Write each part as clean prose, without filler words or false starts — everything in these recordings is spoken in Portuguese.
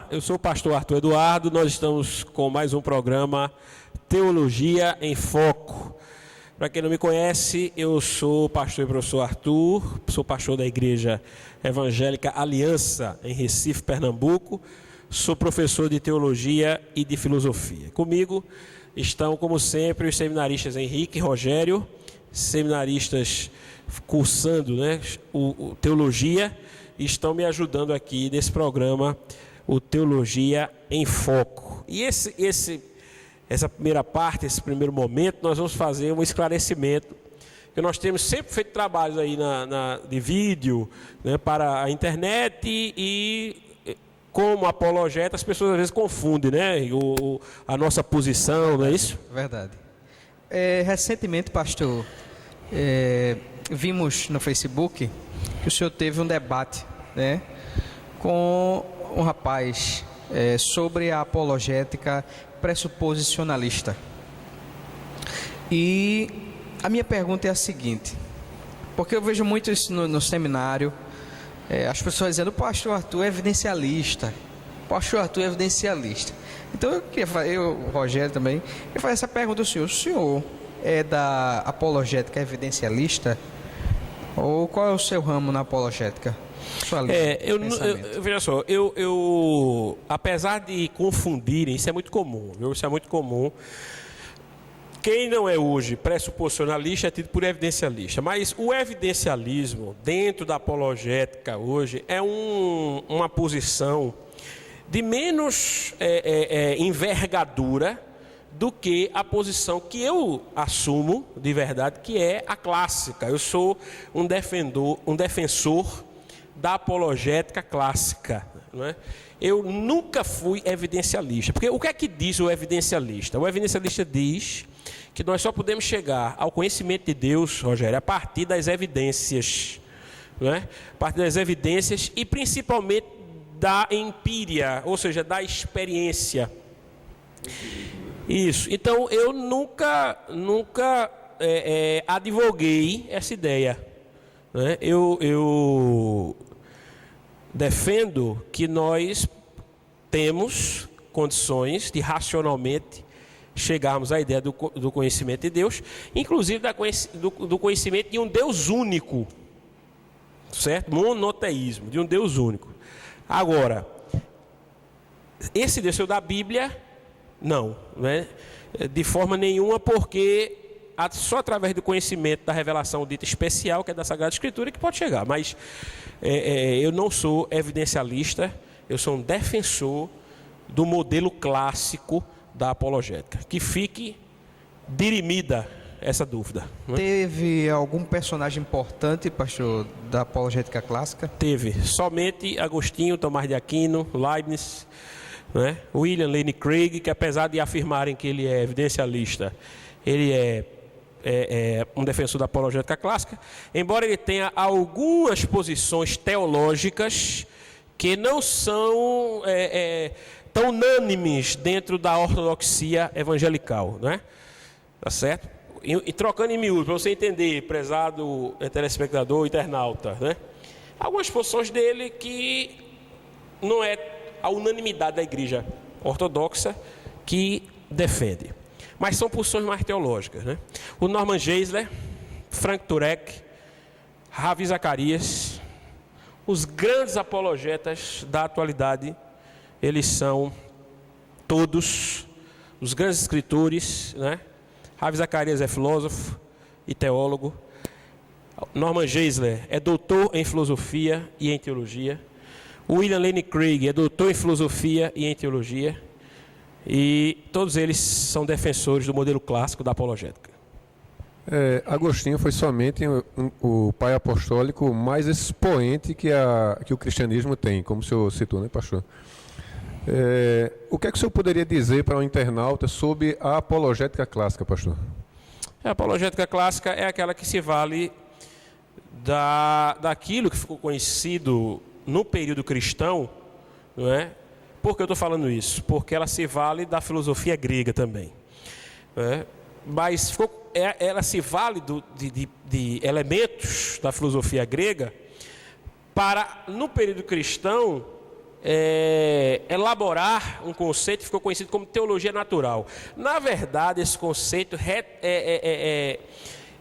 eu sou o pastor Arthur Eduardo, nós estamos com mais um programa Teologia em Foco. Para quem não me conhece, eu sou o pastor e professor Arthur, sou pastor da Igreja Evangélica Aliança, em Recife, Pernambuco, sou professor de Teologia e de Filosofia. Comigo estão, como sempre, os seminaristas Henrique e Rogério, seminaristas cursando o Teologia, e estão me ajudando aqui nesse programa, o Teologia em Foco. E essa primeira parte, esse primeiro momento, nós vamos fazer um esclarecimento, que nós temos sempre feito trabalhos aí de vídeo, para a internet e como apologeta, as pessoas às vezes confundem, a nossa posição, não é isso? Verdade. Recentemente, pastor, vimos no Facebook que o senhor teve um debate, com um rapaz sobre a apologética pressuposicionalista. E a minha pergunta é a seguinte, porque eu vejo muito isso no seminário, as pessoas dizendo: o pastor Arthur é evidencialista, o pastor Arthur é evidencialista. Então eu queria fazer, o Rogério também, eu fazer essa pergunta ao senhor: o senhor é da apologética evidencialista? Ou qual é o seu ramo na apologética? Veja só, apesar de confundirem, isso é muito comum, viu? Isso é muito comum. Quem não é hoje pressuposicionalista é tido por evidencialista, mas o evidencialismo dentro da apologética hoje é uma posição de menos envergadura do que a posição que eu assumo de verdade, que é a clássica. Eu sou um defensor da apologética clássica, não é? Eu nunca fui evidencialista, porque o que é que diz o evidencialista? O evidencialista diz que nós só podemos chegar ao conhecimento de Deus, Rogério, a partir das evidências, não é? A partir das evidências e principalmente da empíria, ou seja, da experiência. Isso. Então eu nunca advoguei essa ideia, né? Eu defendo que nós temos condições de racionalmente chegarmos à ideia do conhecimento de Deus, inclusive do conhecimento de um Deus único, certo? Monoteísmo, de um Deus único. Agora, esse Deus da Bíblia, não, de forma nenhuma, porque só através do conhecimento da revelação dita especial, que é da Sagrada Escritura, que pode chegar. Mas eu não sou evidencialista, eu sou um defensor do modelo clássico da apologética. Que fique dirimida essa dúvida. Teve algum personagem importante, pastor, da apologética clássica? Teve. Somente Agostinho, Tomás de Aquino, Leibniz, William Lane Craig, que apesar de afirmarem que ele é evidencialista, ele é um defensor da apologética clássica, embora ele tenha algumas posições teológicas que não são tão unânimes dentro da ortodoxia evangelical, Tá certo? E trocando em miúdos, para você entender, prezado telespectador, internauta, algumas posições dele que não é a unanimidade da igreja ortodoxa que defende, mas são posições mais teológicas, O Norman Geisler, Frank Turek, Ravi Zacarias, os grandes apologetas da atualidade, eles são todos os grandes escritores, Ravi Zacarias é filósofo e teólogo, Norman Geisler é doutor em filosofia e em teologia, William Lane Craig é doutor em filosofia e em teologia, e todos eles são defensores do modelo clássico da apologética. Agostinho foi somente o pai apostólico mais expoente que o cristianismo tem, como o senhor citou, pastor? O que é que o senhor poderia dizer para um internauta sobre a apologética clássica, pastor? A apologética clássica é aquela que se vale daquilo que ficou conhecido no período cristão, Por que eu estou falando isso? Porque ela se vale da filosofia grega também, mas ela se vale de elementos da filosofia grega para, no período cristão, elaborar um conceito que ficou conhecido como teologia natural. Na verdade, esse conceito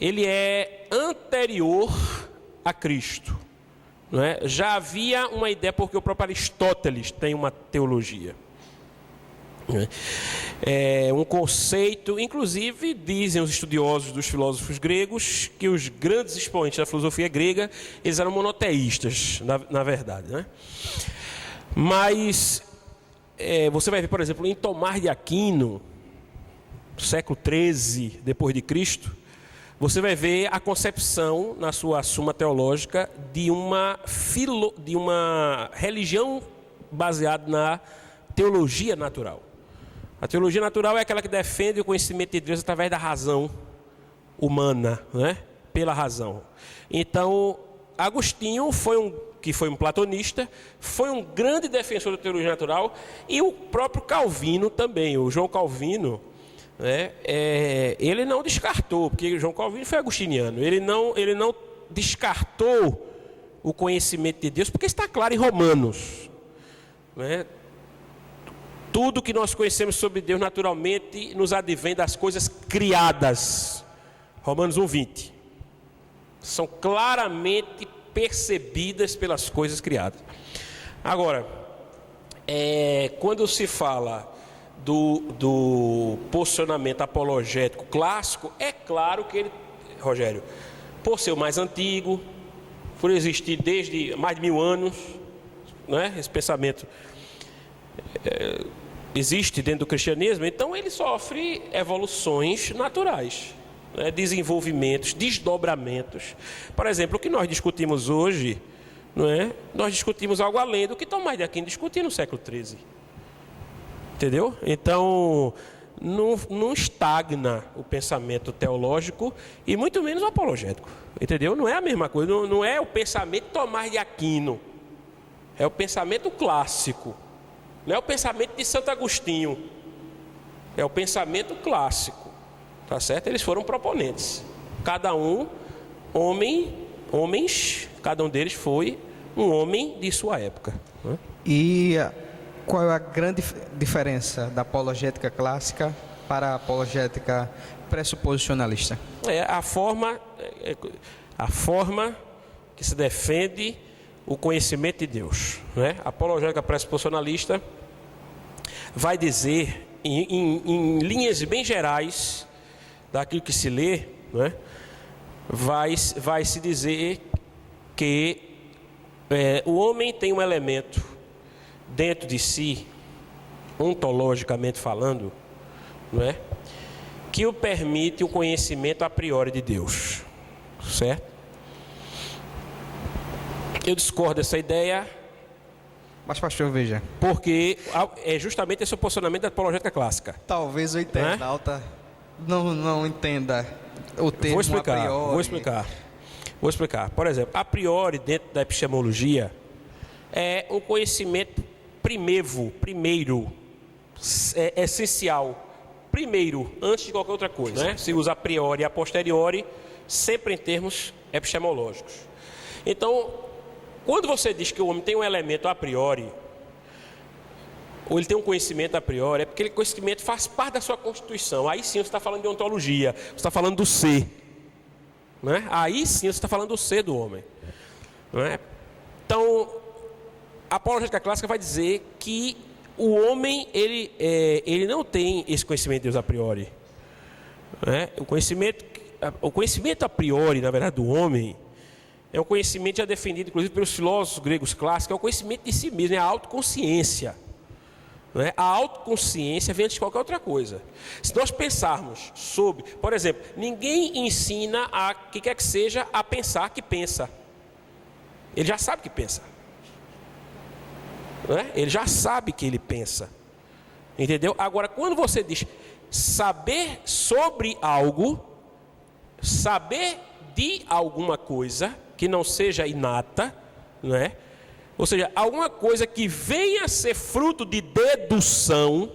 ele é anterior a Cristo. Não é? Já havia uma ideia, porque o próprio Aristóteles tem uma teologia. Um conceito, inclusive dizem os estudiosos dos filósofos gregos que os grandes expoentes da filosofia grega, eles eram monoteístas, na verdade, né? Mas você vai ver, por exemplo, em Tomás de Aquino, século XIII depois de Cristo, você vai ver a concepção na sua Suma Teológica de uma religião baseada na teologia natural. A teologia natural é aquela que defende o conhecimento de Deus através da razão humana, né? Pela razão. Então, Agostinho que foi um platonista, foi um grande defensor da teologia natural, e o próprio Calvino também, o João Calvino, né? Ele não descartou, porque João Calvino foi agostiniano, ele não descartou o conhecimento de Deus, porque está claro em Romanos, né? Tudo que nós conhecemos sobre Deus naturalmente nos advém das coisas criadas. Romanos 1:20. São claramente percebidas pelas coisas criadas. Agora, quando se fala do posicionamento apologético clássico, é claro que ele, Rogério, por ser o mais antigo, por existir desde mais de 1000 anos, né, esse pensamento existe dentro do cristianismo, então ele sofre evoluções naturais, né, desenvolvimentos, desdobramentos. Por exemplo, o que nós discutimos hoje, não é? Nós discutimos algo além do que Tomás de Aquino discutia no século XIII. Entendeu? Então, não estagna o pensamento teológico e muito menos o apologético. Entendeu? Não é a mesma coisa, não é o pensamento de Tomás de Aquino, é o pensamento clássico. Não é o pensamento de Santo Agostinho, é o pensamento clássico, tá certo? Eles foram proponentes, cada um homens, cada um deles foi um homem de sua época, né? E qual é a grande diferença da apologética clássica para a apologética pressuposicionalista? A forma que se defende o conhecimento de Deus, né? A apologética pressuposicionalista vai dizer, em linhas bem gerais, daquilo que se lê, né? vai se dizer que o homem tem um elemento dentro de si, ontologicamente falando, não é? Que o permite o conhecimento a priori de Deus, certo? Eu discordo dessa ideia. Mas, pastor, veja. Porque é justamente esse o posicionamento da apologética clássica. Talvez o internauta não entenda o termo a priori. Vou explicar. Por exemplo, a priori, dentro da epistemologia, é um conhecimento primeiro, essencial. Primeiro, antes de qualquer outra coisa, né? Se usa a priori e a posteriori, sempre em termos epistemológicos. Então, quando você diz que o homem tem um elemento a priori, ou ele tem um conhecimento a priori, é porque aquele conhecimento faz parte da sua constituição. Aí sim você está falando de ontologia, você está falando do ser, né? Aí sim você está falando do ser do homem, né? Então, a apologética clássica vai dizer que o homem ele não tem esse conhecimento de Deus a priori, né? O conhecimento a priori, na verdade, do homem é um conhecimento já defendido, inclusive, pelos filósofos gregos clássicos, é o conhecimento de si mesmo, é a autoconsciência. Não é? A autoconsciência vem antes de qualquer outra coisa. Se nós pensarmos sobre, por exemplo, ninguém ensina a que quer que seja a pensar que pensa. Ele já sabe que pensa. Não é? Ele já sabe que ele pensa. Entendeu? Agora, quando você diz saber sobre algo, saber de alguma coisa que não seja inata, não é? Ou seja, alguma coisa que venha a ser fruto de dedução,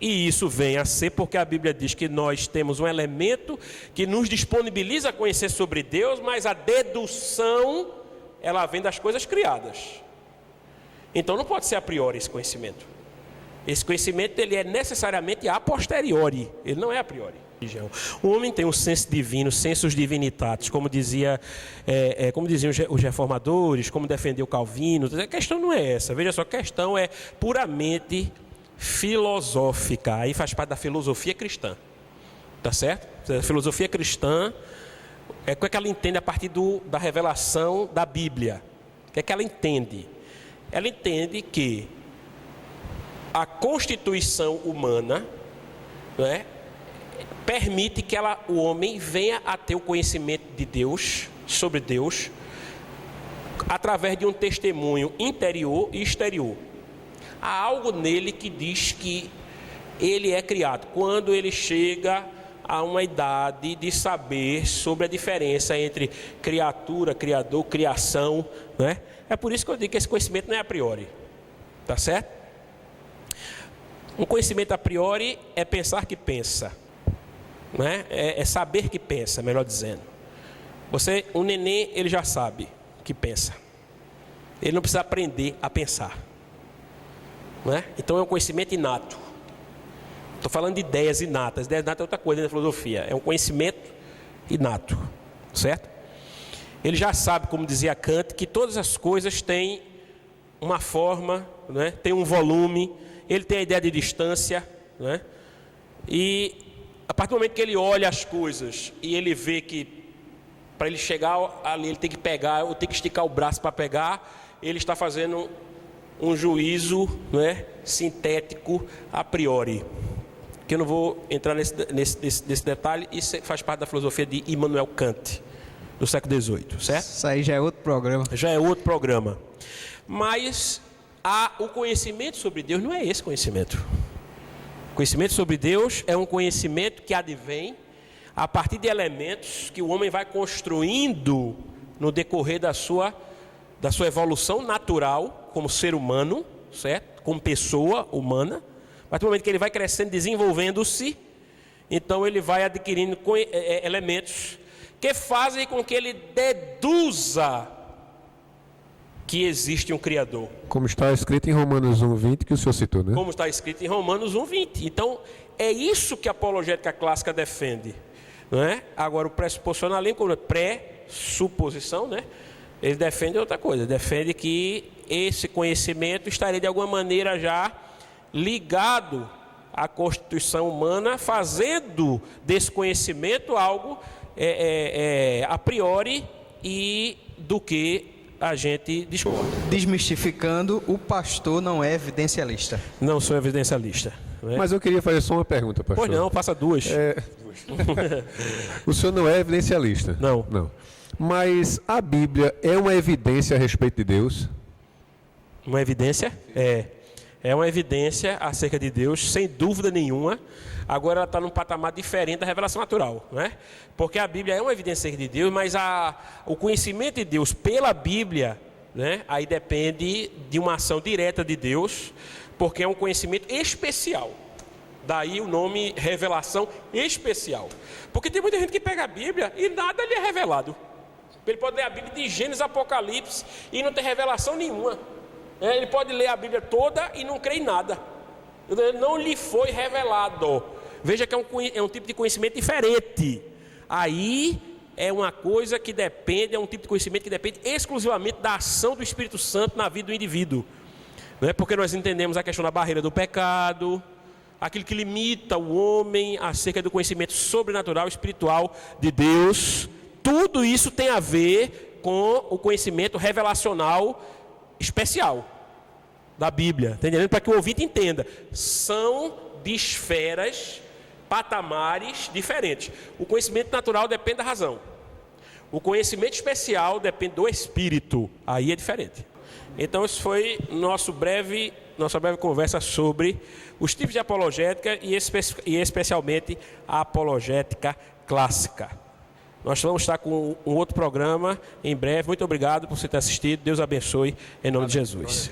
e isso vem a ser porque a Bíblia diz que nós temos um elemento que nos disponibiliza a conhecer sobre Deus, mas a dedução, ela vem das coisas criadas. Então não pode ser a priori esse conhecimento. Esse conhecimento ele é necessariamente a posteriori, ele não é a priori. O homem tem um senso divino, sensus divinitatis, como diziam os reformadores, como defendeu Calvino. A questão não é essa, veja só, a questão é puramente filosófica, aí faz parte da filosofia cristã, tá certo? A filosofia cristã o que é que ela entende a partir da revelação da Bíblia. O que é que ela entende? Ela entende que a constituição humana, né, permite que o homem venha a ter o conhecimento de Deus, sobre Deus, através de um testemunho interior e exterior. Há algo nele que diz que ele é criado. Quando ele chega a uma idade de saber sobre a diferença entre criatura, criador, criação, né? É por isso que eu digo que esse conhecimento não é a priori, tá certo? Um conhecimento a priori é pensar que pensa, né? É saber que pensa, melhor dizendo. Um neném, ele já sabe que pensa. Ele não precisa aprender a pensar, né? Então é um conhecimento inato. Estou falando de ideias inatas. Ideias inatas é outra coisa na filosofia. É um conhecimento inato, certo? Ele já sabe, como dizia Kant, que todas as coisas têm uma forma, né? Tem um volume. Ele tem a ideia de distância, né? E a partir do momento que ele olha as coisas e ele vê que para ele chegar ali ele tem que pegar, ou tem que esticar o braço para pegar, ele está fazendo um juízo, né, sintético a priori. Que eu não vou entrar nesse detalhe, isso faz parte da filosofia de Immanuel Kant, do século XVIII, certo? Isso aí já é outro programa. Já é outro programa. Mas o conhecimento sobre Deus não é esse conhecimento. O conhecimento sobre Deus é um conhecimento que advém a partir de elementos que o homem vai construindo no decorrer da sua evolução natural como ser humano, certo? Como pessoa humana. A partir do momento que ele vai crescendo, desenvolvendo-se, então ele vai adquirindo elementos que fazem com que ele deduza que existe um Criador. Como está escrito em Romanos 1:20, que o senhor citou, né? Como está escrito em Romanos 1:20. Então, é isso que a apologética clássica defende, não é? Agora, o pressuposicionalismo, como pré-suposição, né? Ele defende outra coisa. Defende que esse conhecimento estaria, de alguma maneira, já ligado à constituição humana, fazendo desse conhecimento algo a priori e do que a gente discorda. Desmistificando, o pastor não é evidencialista. Não sou evidencialista. Né? Mas eu queria fazer só uma pergunta, pastor. Pois não, passa duas. O senhor não é evidencialista? Não. Não. Mas a Bíblia é uma evidência a respeito de Deus? Uma evidência? É uma evidência acerca de Deus, sem dúvida nenhuma. Agora ela está num patamar diferente da revelação natural, né? Porque a Bíblia é uma evidência acerca de Deus, mas o conhecimento de Deus pela Bíblia, né? Aí depende de uma ação direta de Deus, porque é um conhecimento especial. Daí o nome revelação especial. Porque tem muita gente que pega a Bíblia e nada lhe é revelado. Ele pode ler a Bíblia de Gênesis, Apocalipse e não ter revelação nenhuma. Ele pode ler a Bíblia toda e não crer em nada. Não lhe foi revelado. Veja que é um tipo de conhecimento diferente. Aí é uma coisa que depende, é um tipo de conhecimento que depende exclusivamente da ação do Espírito Santo na vida do indivíduo. Não é porque nós entendemos a questão da barreira do pecado, aquilo que limita o homem acerca do conhecimento sobrenatural, espiritual de Deus. Tudo isso tem a ver com o conhecimento revelacional especial da Bíblia, tá entendendo? Para que o ouvinte entenda, são de esferas, patamares diferentes. O conhecimento natural depende da razão. O conhecimento especial depende do Espírito. Aí é diferente. Então, isso foi nossa breve conversa sobre os tipos de apologética e especialmente a apologética clássica. Nós vamos estar com um outro programa em breve. Muito obrigado por você ter assistido. Deus abençoe em nome de Jesus.